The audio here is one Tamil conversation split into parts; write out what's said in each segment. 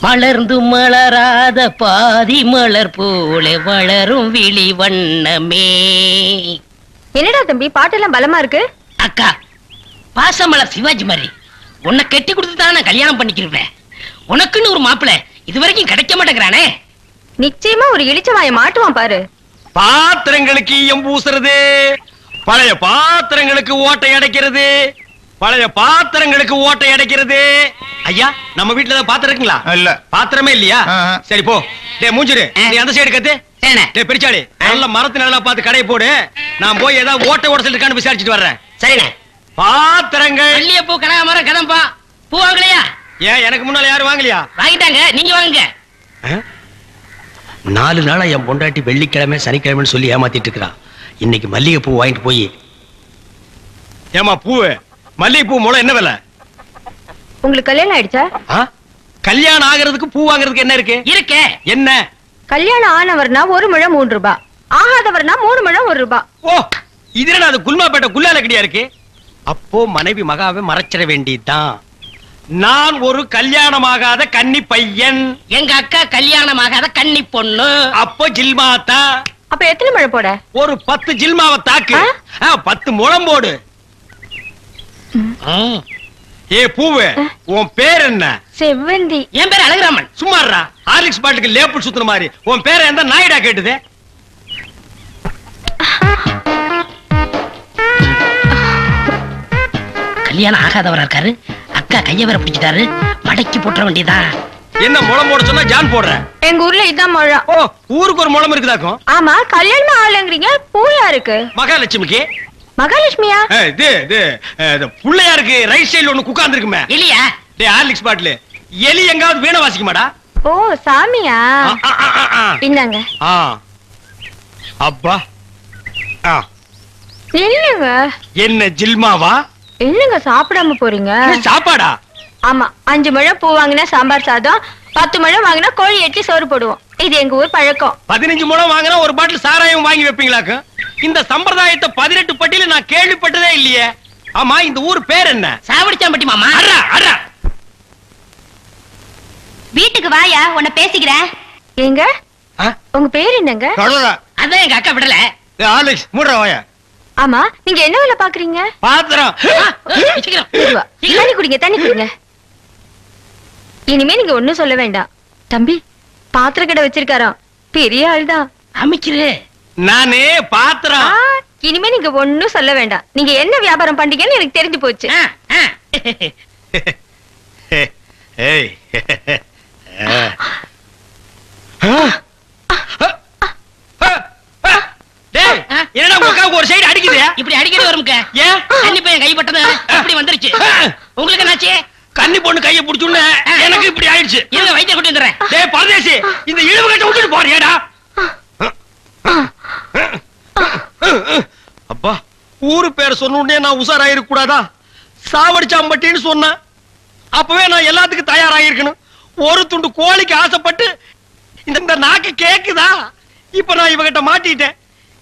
மலர்ந்து மலராத பாதி மலர் போல வளரும் விழி வண்ணமே. என்னடா தம்பி பாட்டெல்லாம் பலமா இருக்கு? அக்கா, பாசமலர் சிவாஜி மாதிரி உன்னை கட்டி கொடுத்துதான் நான் கல்யாணம் பண்ணிக்கிறேன். உனக்குன்னு ஒரு மாப்பிள்ளை இதுவரைக்கும் கிடைக்க மாட்டேங்கிறானே. நிச்சயமா ஒரு இளிச்சவாய மாட்டுவான் பாரு. பாத்திரங்களுக்கு ஈயம் பூசுறது, பழைய பாத்திரங்களுக்கு ஓட்டை அடைக்கிறது, பழைய பாத்திரங்களுக்கு ஓட்டை அடைக்கிறது. ஐயா, நம்ம வீட்டுல தான் பாத்திரம் இருக்குங்களா? இல்ல. பாத்திரமே இல்லையா? சரி போ. டேய் மூஞ்சிரு, நீ அந்த சைடு கத்து. டேய் பெரிச்சாளி, நல்ல மரத்து நல்லா பார்த்து கடை போடு. நான் போய் ஏதாவது ஓட்டை உடசல் இருக்கான்னு விசாரிச்சுட்டு வர்றேன். சரிண்ணே. பாத்திரங்கள் மல்லிகைப்பூ கனகாமரம் கதம்பா பூ வாங்கலையா? ஏன் எனக்கு முன்னால யாரும் வாங்கலையா? வாங்கிட்டாங்க, நீங்க வாங்குங்க. 4 நாளா என் பொண்டாட்டி வெள்ளிக்கிழமை சனிக்கிழமைன்னு சொல்லி ஏமாத்திட்டு இருக்கிறான். இன்னைக்கு மல்லிகை பூ வாங்கிட்டு போய். ஏமா பூவு, மல்லிகை பூ முளை என்ன விலை? உங்களுக்கு கல்யாணம் ஆயிடுச்சா? கல்யாணம் ஆகிறதுக்கு பூ வாங்குறதுக்கு என்ன இருக்கு? இருக்கே. என்ன? கல்யாணம் ஆனவர்னா 1 முழம் 3 ரூபாய், ஆகாதவர்னா 3 முழம் 1 ரூபாய். ஓ, இது என்ன அது குல்மாப்பேட்டை குல்லால கடியா இருக்கு? அப்போ மனைவி மகாவை மறைச்சிட வேண்டியதுதான். நான் ஒரு கல்யாணமாகாத கன்னி பையன், எங்க அக்கா கல்யாணமாகாத கன்னி பொண்ணு. அப்போ ஜில்மாத்தா. அப்ப எத்தனை முழம் போட? ஒரு 10 ஜில்மாவை தாக்கு. 10 முழம் போடு. ஏ பூவு, உன் பேர் என்ன? செவ்வந்தி. என் பேர் அழகுராமன். சும்மாறா, ஹார்லிக்ஸ் பாட்டுக்கு லேபிள் சுத்துற மாதிரி. உன் பேரை எந்த நாயிடா கேட்டுது? கல்யாணம் ஆகாதவரா இருக்காரு. அக்கா கைய வேற பிடிச்சிட்டாரு. மடக்கி போட்டுற வேண்டியதா. என்ன முளம் போட சொன்னா ஜான் போடுற? எங்க ஊர்ல இதான் முழம். ஓ, ஊருக்கு ஒரு முளம் இருக்குதாக்கும். ஆமா, கல்யாணம் ஆகலங்கறீங்க. பூயா இருக்கு. மகாலட்சுமிக்கு. மகாலட்சுமியா? இது புள்ளையாருக்கு ரைட் சைடுல ஒண்ணு உட்கார்ந்து இருக்குமே. எலியா? டேய் ஹார்லிக்ஸ் பாட்டில் எலி எங்காவது வீணை வாசிக்குமாடா? ஓ, சாமியா? இந்தாங்க. அப்பா. என்னங்க? என்ன ஜில்மாவா? என்னங்க சாப்பிடாம போறீங்க? சாப்பாடா? ஆமா, 5 முழம் பூ வாங்கினா சாம்பார் சாதம், 10 முழம் வாங்கினா கோழி எட்டி சோறு போடுவோம். இது எங்க ஊர் பழக்கம். 15 முழம் வாங்கினா ஒரு பாட்டில் சாராயம் வாங்கி வைப்பீங்களாக்கு? இந்த சம்பிரதாயத்தை 18 பட்டியல நான் கேள்விப்பட்டதே இல்லையே. ஆமா, இந்த ஊர் பேர் என்ன? சாவடிச்சாம்பட்டி மாமா. அடா அடா. வீட்டுக்கு வாயா, உன்னை பேசிக்கிறேன். ஏங்க, உங்க பேர் என்னங்க? அதான் எங்க அக்கா விடல. ஹார்லிக்ஸ் மூடுற வாயா. ஆமா, நீங்க என்ன வேலை பாக்குறீங்க? பாத்திரம். தண்ணி குடிங்க, தண்ணி குடிங்க. இனிமே நீங்க ஒண்ணும் சொல்ல வேண்டாம். தம்பி, பாத்திர கடை வச்சிருக்காராம், பெரிய ஆள்தான். அமைச்சிரு. நானே பாத்திரம். இனிமே நீங்க ஒண்ணும் சொல்ல வேண்டாம். நீங்க என்ன வியாபாரம் பண்றீங்கன்னு எனக்கு தெரிஞ்சு போச்சு. என்னடா உனக்கு ஒரு சைடு அடிக்குது? இப்படி அடிக்கடி வரும்க்க. ஏன்? கன்னி பையன் கை பட்டது இப்படி வந்துருச்சு. உங்களுக்கு என்னாச்சு? கன்னி பொண்ணு கையை பிடிச்சுன்னு எனக்கு இப்படி ஆயிடுச்சு. இருங்க, வைத்தியம் கொண்டு வந்துறேன். டேய் பரதேசி, இந்த இழுவு கட்ட விட்டுட்டு போறியாடா? அப்பா, ஊரு பேர் சொன்ன உடனே நான் உசாராயிருக்க கூடாதா? சாவடிச்சாம்பட்டின்னு சொன்ன அப்பவே நான் எல்லாத்துக்கும் தயாராகிருக்கணும். ஒரு துண்டு கோழிக்கு ஆசைப்பட்டு இந்த நாக்கு கேக்குதா? இப்ப நான் இவகிட்ட மாட்டிட்டேன்.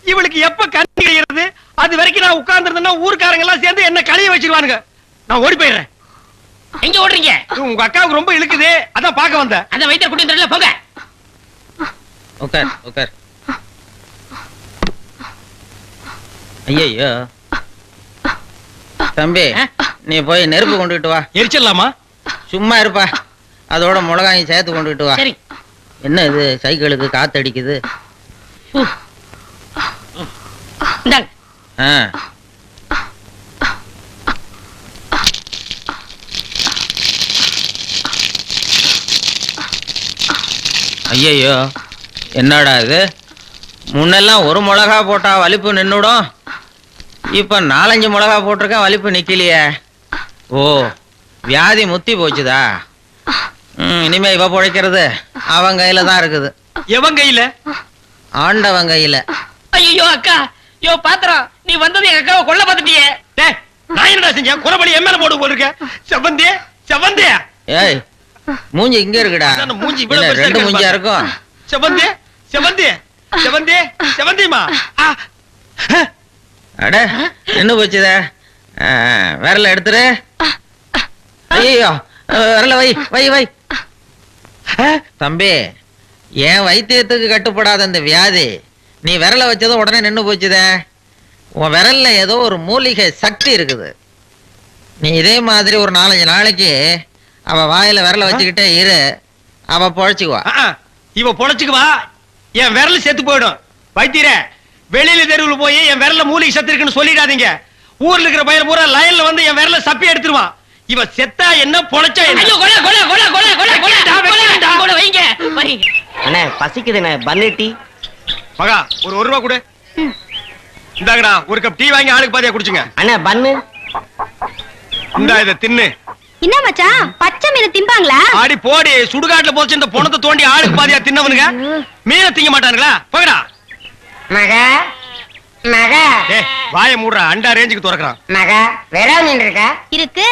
இவளுக்கு எப்ப கண்ணி கிடைக்கிறது? அது வரைக்கும் நான் உட்கார்ந்துருந்தேன்னா ஊர்க்காரங்க எல்லாம் சேர்ந்து என்ன கழிய வச்சிருவானுங்க. நான் ஓடி போயிடுறேன். எங்க ஓடுறீங்க? உங்க அக்காவுக்கு ரொம்ப இழுக்குது, அதான் பார்க்க வந்தேன். அந்த வைத்தியம் கொண்டு வந்துறல, போங்க. உட்கார் உட்கார். ஐயோ தம்பி, நீ போய் நெருப்பு கொண்டுட்டு வா. எரிச்சிடலாமா? சும்மா இருப்பா, அதோட மிளகாயும் சேர்த்து கொண்டுட்டு வா. சரி. என்ன இது, சைக்கிளுக்கு காத்து அடிக்குது? ஐயோ, என்னடா இது? முன்னெல்லாம் ஒரு மிளகா போட்டா வலிப்பு நின்னுடும், இப்ப 4-5 மிளகா போட்டிருக்கேன், வலிப்பு நிக்கலையே. ஓ, வியாதி முத்தி போச்சுதா? இனிமே இவ பொழைக்கிறது அவன் கையில தான் இருக்குது. எவன் கையில? ஆண்டவன் கையில. ஐயோ அக்கா, யோ பாத்திரம், நீ வந்தது எங்க அக்காவை கொல்ல பார்த்துட்டியே. டேய், நான் என்னடா செஞ்சேன்? குறபடி எம்எல்ஏ போட்டு போயிருக்க. செவந்தே செவந்தே. ஏய், மூஞ்சி இங்க இருக்குடா. மூஞ்சி இவ்வளவு பெருசா 2 மூஞ்சியா இருக்கும். செவந்தே செவந்தே செவந்தே செவந்தேமா. அட, என்ன போச்சுதே? விரல எடுத்துரு. ஐயோ, விரல வை வை வை. தம்பி, என் வைத்தியத்துக்கு கட்டுப்படாத இந்த வியாதி நீ விரல வச்சதும் உடனே நின்னு போச்சுதே. உன் விரல்ல ஏதோ ஒரு மூலிகை சக்தி இருக்குது. நீ இதே மாதிரி ஒரு 4-5 நாளைக்கு அவ வாயில விரல வச்சுக்கிட்டே இரு, அவ பொழைச்சுக்குவா. இவ பொழைச்சுக்குவா, என் விரல் செத்து போயிடும். வைத்தியரே, வெளியில தெருவில் போய் என் விரல்ல மூலிகை சத்து இருக்குன்னு சொல்லிடாதீங்க. ஊர்ல இருக்கிற பையன் பூரா லைன்ல வந்து என் விரல சப்பி எடுத்துருவான். இவ செத்தா என்ன, பொழைச்சா என்ன? ஐயோ, கொலை கொலை கொலை கொலை கொலை கொலை கொலை வைங்க வைங்க. அண்ணே பசிக்குதுண்ணே, பன்னு டீ. மகா, ஒரு 1 ரூபா கொடு. இந்தாங்கடா, ஒரு கப் டீ வாங்கி ஆளுக்கு பாதியா குடிச்சுங்க. அண்ணே பன்னு. இந்தா இத தின்னு. என்ன மச்சான், பச்சை மீன் திம்பாங்களா? ஆடி போடி, சுடுகாட்டுல போச்சு இந்த பொணத்தை தோண்டி ஆளுக்கு பாதியா தின்னவனுங்க மீனை திங்க மாட்டானுங்களா? போகடா. மகா மகா ஏ, வாயை மூடுறா, அண்டா ரேஞ்சுக்கு துறக்குறான். மகா, வேற மீன் இருக்கா? இருக்கு.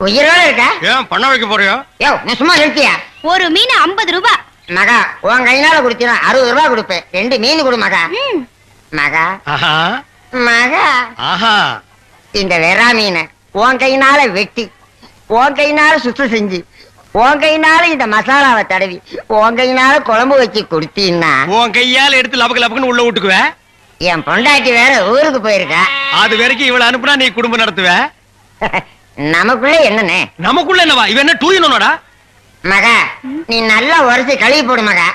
உயிரோட இருக்கா? ஏன் பண்ண வைக்க போறியோ? யோ, நீ சும்மா நிறுத்தியா? ஒரு மீன் 50 ரூபாய். மகா, உன் கையினால குடுத்தீனா 60 ரூபாய் கொடுப்பேன். 2 மீன் கொடு மகா. மகா ஆஹா மகா, ஆஹா. இந்த வெறா மீனை உன் கையினால வெட்டி, உன் கையினால சுத்தம் செஞ்சு, உன் கையினால இந்த மசாலாவை தடவி, உன் கையினால குழம்பு வச்சு கொடுத்தீன்னா உன் கையால எடுத்து லபக்கு லபக்குன்னு உள்ள விட்டுக்குவ. என் பொண்டாட்டி வேற ஊருக்கு போயிருக்கா. அது வரைக்கும் இவள அனுப்புனா நீ குடும்பம் நடத்துவ. நமக்குள்ள என்னண்ணே? நமக்குள்ள என்னவா? இவ என்ன டூயினோடா? மகா, நீ நல்லா உரைச்சு கழுவி போடு மகா.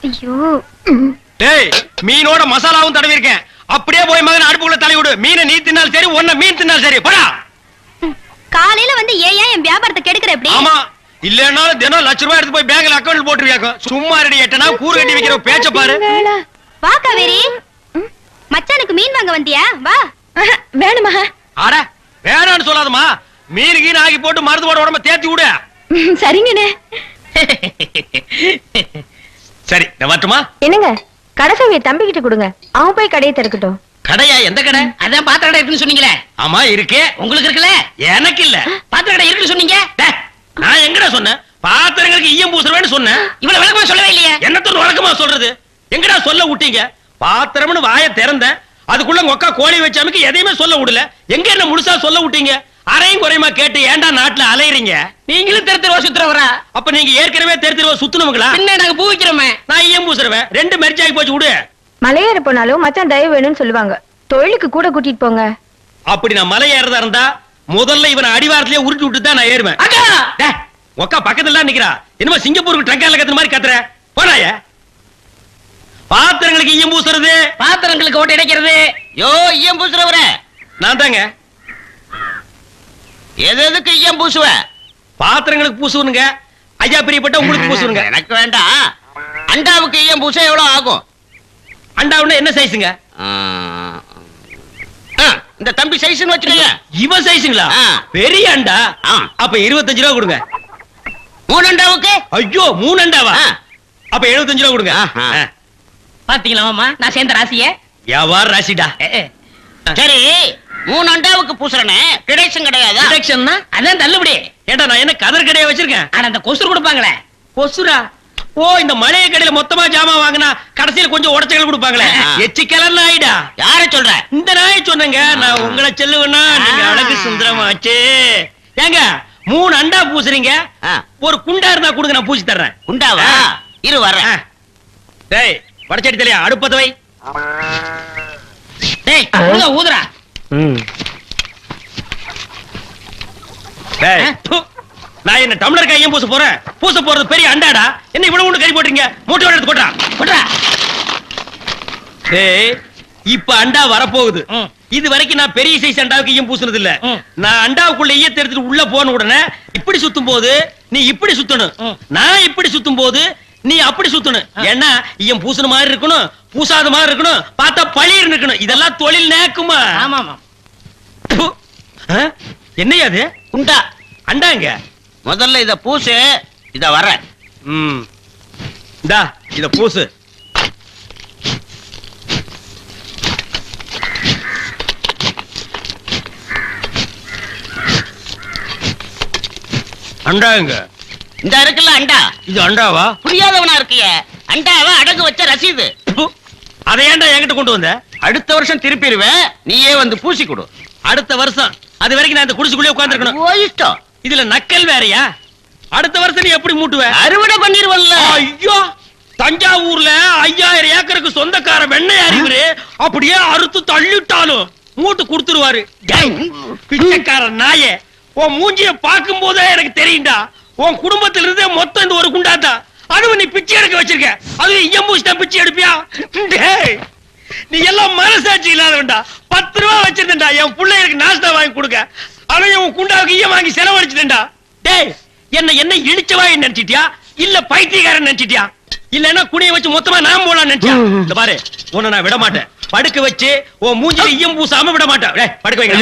ஐயோ, டேய், மீனோட மசாலாவும் தடவி இருக்கேன். அப்படியே போய் மகன் அடுப்புக்குள்ள தலை விடு. மீனை நீ தின்னாலும் சரி, ஒன்ன மீன் தின்னாலும் சரி. போடா. காலையில வந்து ஏன் என் வியாபாரத்தை கெடுக்கிற எப்படி? ஆமா, இல்லன்னாலும் தினம் ₹1,00,000 எடுத்து போய் பேங்க்ல அக்கவுண்ட் போட்டுருவியாக்கும். சும்மா ரெடி எட்டனா கூறு கட்டி வைக்கிற பேச்ச பாரு. வா காவேரி, மச்சானுக்கு மீன் வாங்க வந்தியா? வா. வேணுமா? அட, வேணான்னு சொல்லாதமா. மீன் கீன் ஆகி போட்டு மருந்து போட உடம்ப தேத்தி விடு. சரிங்கண்ணே. சரி, நான் வரட்டுமா? என்னங்க, கடைசவிய தம்பிக்கிட்ட கொடுங்க, அவன் போய் கடையை திறக்கட்டும். கடையா? எந்த கடை? அதான் பாத்திர கடை இருக்குன்னு சொன்னீங்களே. ஆமா இருக்கே. உங்களுக்கு இருக்குல்ல? எனக்கு இல்ல. பாத்திர கடை இருக்குன்னு சொன்னீங்க. டேய், நான் எங்கடா சொன்னேன்? பாத்திரங்களுக்கு ஈயம் பூசுறவேன்னு சொன்னேன். இவ்வளவு விளக்கமா சொல்லவே இல்லையே. என்னத்தோட வழக்கமா சொல்றது? எங்கடா சொல்ல விட்டீங்க? பாத்திரம்னு வாயை திறந்தேன், அதுக்குள்ள உங்க அக்கா கோழி வச்சாமுக்கு எதையுமே சொல்ல விடல. எங்க என்ன முழுசா சொல்ல விட்டீங்க? அரையும் குறையுமா கேட்டு ஏன்டா நாட்டுல அலையறீங்க? நீங்களும் தெரு தெருவா சுத்துறவரா? அப்ப நீங்க ஏற்கனவே தெரு சுத்துனவங்களா? பின்ன நாங்க பூ வைக்கிறோமே. நான் ஈயம் பூசுறவன். 2 மெர்ஜ் ஆகி போச்சு, விடு. மலையேற போனாலும் மச்சான் தயவு வேணும்னு சொல்லுவாங்க. தொழிலுக்கு கூட கூட்டிட்டு போங்க. அப்படி நான் மலை ஏறதா இருந்தா முதல்ல இவனை அடிவாரத்திலே உருட்டி விட்டு தான் நான் ஏறுவேன். அக்கா, டேய், உக்கா பக்கத்துல தான் நிக்கிறா. என்னமோ சிங்கப்பூருக்கு ட்ரங்கால கத்துற மாதிரி கத்துற. போடாய. பாத்திரங்களுக்கு ஈயம் பூசுறது, பாத்திரங்களுக்கு ஓட்டு இடைக்கிறது. யோ, ஈயம் பூசுறவர, நான் தாங்க. எதுக்கு ஈயம் பூசுவ? பாத்திரங்களுக்கு பூசுவனுங்க. ஐயா பிரியப்பட்ட உங்களுக்கு பூசுவனுங்க. எனக்கு வேண்டாம். அண்டாவுக்கு ஈயம் பூச எவ்வளவு ஆகும்? அண்டாவுன்னா என்ன சைஸுங்க? இந்த தம்பி சைஸ்னு வச்சுக்கோங்க. இவ சைஸுங்களா? ஆ. பெரிய அண்டா. ஆ. அப்ப 25 ரூபா கொடுங்க. 3 அண்டாவுக்கு? ஐயோ, 3 அண்டாவா? ஆ. அப்ப 75 ரூபா கொடுங்க. ஆஹா. ஆ. பாத்தீங்களா மாமா, நான் சேர்ந்த ராசிய. வியாபார ராசிடா. சரி, 3 அண்டாவுக்கு பூசுறனே, கிடைச்சும் கிடையாதா? டிடக்ஷன்னா? அதான் தள்ளுபடி. ஏண்டா நான் என்ன கதர் கடையா வச்சிருக்கேன்? ஆனா அந்த கொசுறு கொடுப்பாங்களே. கொசுரா? ஓ, இந்த மளிகை கடையில மொத்தமா ஜாமான் வாங்கினா கடைசியில கொஞ்சம் உடச்சல் கொடுப்பாங்களே. ஆ. எச்சி கலர் நாயிடா. யார சொல்ற? இந்த நாயை சொன்னங்க. நான் உங்களை செல்லுவேன்னா நீங்க அழகு சுந்தரமாச்சு. ஏங்க, 3 அண்டா பூசுறீங்க, ஆ. ஒரு குண்டா இருந்தா கொடுங்க, நான் பூசி தர்றேன். உண்டாவா? ஆ. இரு வர்றேன். டேய், வடச்சடி தலையா, அடுப்பத வை. டேய், ஊதுறா. டேய், ப்பு. நான் என்ன டம்ளர் கையும் பூச போறேன்? பூச போறது பெரிய அண்டாடா. என்ன இவ்வளவு ஒண்ணு கறி போட்டீங்க? மூட்டை எடுத்து போட்டா போடுறா. டேய், இப்ப அண்டா வரப்போகுது. ம். இது வரைக்கும் நான் பெரிய சைஸ் அண்டாவுக்கு ஈயம் பூசுனது இல்ல. ம். நான் அண்டாவுக்குள்ள ஈயத்தை எடுத்துட்டு உள்ள போன உடனே இப்படி சுத்தும் போது நீ இப்படி சுத்தணும். ம். நான் இப்படி சுத்தும் போது நீ அப்படி சுத்தணும். ஏன்னா ஈயம் பூசுன மாதிரி இருக்கணும், பூசாத மாதிரி இருக்கணும், பார்த்தா பளிர் இருக்கணும். இதெல்லாம் தொழில் நேக்குமா? ஆமா ஆமா. ப்பு. ஆ? என்னையா அது? உண்டா? அண்டாங்க. முதல்ல இத பூசு, இத வர்றேன். ம். இந்தா இத பூசு. அண்டாங்க. இந்த இருக்குல்ல அண்டா, இது அண்டாவா? புரியாதவனா இருக்கியே. அண்டாவை அடகு வச்ச ரசீது. ப்பு. அதை ஏன்டா என்கிட்ட கொண்டு வந்த? அடுத்த வருஷம் திருப்பிடுவேன், நீயே வந்து பூசி கொடு. அடுத்த வருஷம் அது வரைக்கும் நான் இந்த குடிசுக்குள்ளே உட்கார்ந்திருக்கணும். ஓ இஷ்டம். இதுல நக்கல் வேறயா? அடுத்த வருஷம் நீ எப்படி மூட்டுவ? அறுவடை பண்ணிருவல்ல. ஐயோ, தஞ்சாவூர்ல 5000 ஏக்கருக்கு சொந்தக்கார வெண்ணையார் இவரு. அப்படியே அறுத்து தள்ளிட்டாலும் மூட்டு கொடுத்துருவாரு. டேய், பிச்சைக்கார நாயே, உன் மூஞ்சிய பார்க்கும் போதே எனக்கு தெரியும்டா, உன் குடும்பத்துல இருந்தே மொத்தம் இந்த ஒரு குண்டாத்தா. அதுவும் நீ பிச்சை எடுக்க வச்சிருக்க. அது எம்பூசிட்டா பிச்சை எடுப்பியா? டேய், நீ எல்லாம் மனசாட்சி இல்லாதவன்டா. 10 ரூபா வச்சிருந்தா என் பிள்ளைகளுக்கு நாஸ்தா வாங்கி கொடுக்க. அவன் உன் குண்டாவுக்கு ஈயம் வாங்கி செலவழிச்சுட்டா. டேய், என்ன இழிச்சவாய் நினைச்சிட்டியா இல்ல பைத்தியக்காரன் நினைச்சிட்டியா? இல்லன்னா குனிய வச்சு மொத்தமா நான் போலாம் நினைச்சியா? இந்த பாரு, உன்னை நான் விட மாட்டேன். படுக்க வச்சு உன் மூஞ்சில ஈயம் பூசாம விட மாட்டேன். டேய், படுக்க வைங்க.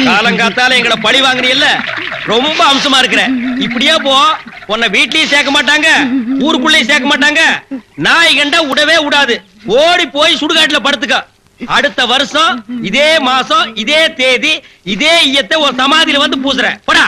காலங்காத்தால எங்களை பழி வாங்குறீல்ல, ரொம்ப அம்சமா இருக்கிற. இப்படியே போ, உன்னை வீட்லயும் சேர்க்க மாட்டாங்க, ஊருக்குள்ளயும் சேர்க்க மாட்டாங்க. நாய் கண்டா விடவே விடாது. ஓடி போய் சுடுகாட்டுல படுத்துக்க. அடுத்த வருஷம் இதே மாசம் இதே தேதி இதே ஈயத்தை ஒரு சமாதியில வந்து பூசுற. போடா.